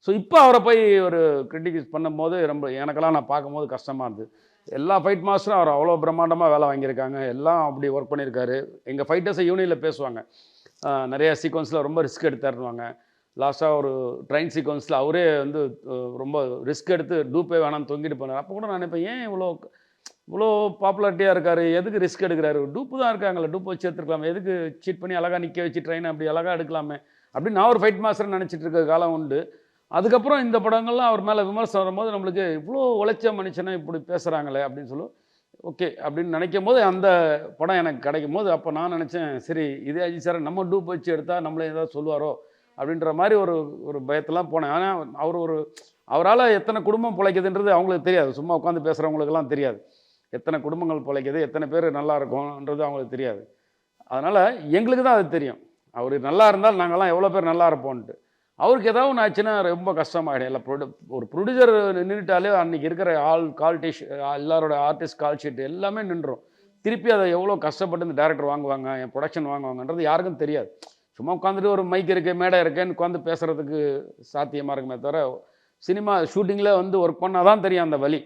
So இப்போ அவரை போய் ஒரு கிரிட்டிசைஸ் பண்ணும்போது ரொம்ப எனக்கெல்லாம் நான் பார்க்கும்போது கஷ்டமாக இருந்தது. எல்லா ஃபைட் மாஸ்டரும் அவர் அவ்வளோ பிரம்மாண்டமாக வேலை வாங்கியிருக்காங்க. எல்லாம் அப்படி ஒர்க் பண்ணியிருக்காரு. எங்கள் ஃபைட்டர்ஸை யூனியனில் பேசுவாங்க. நிறைய சீக்வன்ஸில் ரொம்ப ரிஸ்க் எடுத்தாருன்னுவாங்க. லாஸ்ட்டாக ஒரு ட்ரெயின் சீக்வன்ஸில் அவரே வந்து ரொம்ப ரிஸ்க் எடுத்து டூப்பே வேணாம்னு தொங்கிட்டு போனார். அப்போ கூட நான் நினைப்பேன், ஏன் இவ்வளோ இவ்வளோ பாப்புலாரிட்டியாக இருக்காரு, எதுக்கு ரிஸ்க் எடுக்கிறாரு? டூப்பு தான் இருக்காங்கல்ல, டூப் வச்சு எடுத்துருக்கலாமே, எதுக்கு சீட் பண்ணி அழகாக நிற்க வச்சு ட்ரெயினை அப்படி அழகாக எடுக்கலாமே அப்படின்னு நான் ஒரு ஃபைட் மாஸ்டர் நினச்சிட்டு இருக்க காலம் உண்டு. அதுக்கப்புறம் இந்த படங்கள்லாம் அவர் மேலே விமர்சனம் வரும்போது நம்மளுக்கு இவ்வளோ உழைச்ச மனுஷனை இப்படி பேசுகிறாங்களே அப்படின்னு சொல்லி ஓகே அப்படின்னு நினைக்கும் போது அந்த படம் எனக்கு கிடைக்கும் போது அப்போ நான் நினச்சேன், சரி இதே அஜித் சார் நம்ம டூப் வச்சு எடுத்தால் நம்மளே ஏதாவது சொல்லுவாரோ அப்படின்ற மாதிரி ஒரு ஒரு பயத்தெல்லாம் போனேன். ஆனால் அவரால் எத்தனை குடும்பம் பிழைக்குதுன்றது அவங்களுக்கு தெரியாது. சும்மா உட்காந்து பேசுகிறவங்களுக்கெல்லாம் தெரியாது. எத்தனை குடும்பங்கள் பிழைக்குது, எத்தனை பேர் நல்லா இருக்கும்ன்றது அவங்களுக்கு தெரியாது. அதனால் எங்களுக்கு தான் அது தெரியும். அவர் நல்லா இருந்தால் நாங்கள்லாம் எவ்வளோ பேர் நல்லா இருப்போம்ன்ட்டு. அவருக்கு ஏதாவது ஒன்று ஆச்சுன்னா ரொம்ப கஷ்டமாயிடும். இல்லை ஒரு ப்ரொடியூசர் நின்றுட்டாலே அன்றைக்கி இருக்கிற எல்லாரோட ஆர்டிஸ்ட் கால் ஷீட் எல்லாமே நின்றுடும். திருப்பி அதை எவ்வளோ கஷ்டப்பட்டு இந்த டேரக்டர் வாங்குவாங்க, என் ப்ரொடக்ஷன் வாங்குவாங்கன்றது யாருக்கும் தெரியாது. சும்மா உட்காந்துட்டு ஒரு மைக் இருக்குது, மேடை இருக்கேன்னு உட்காந்து பேசுகிறதுக்கு சாத்தியமாக இருக்குமே தவிர, சினிமா ஷூட்டிங்கில் வந்து ஒர்க் பண்ணால் தான் தெரியும் அந்த வலி.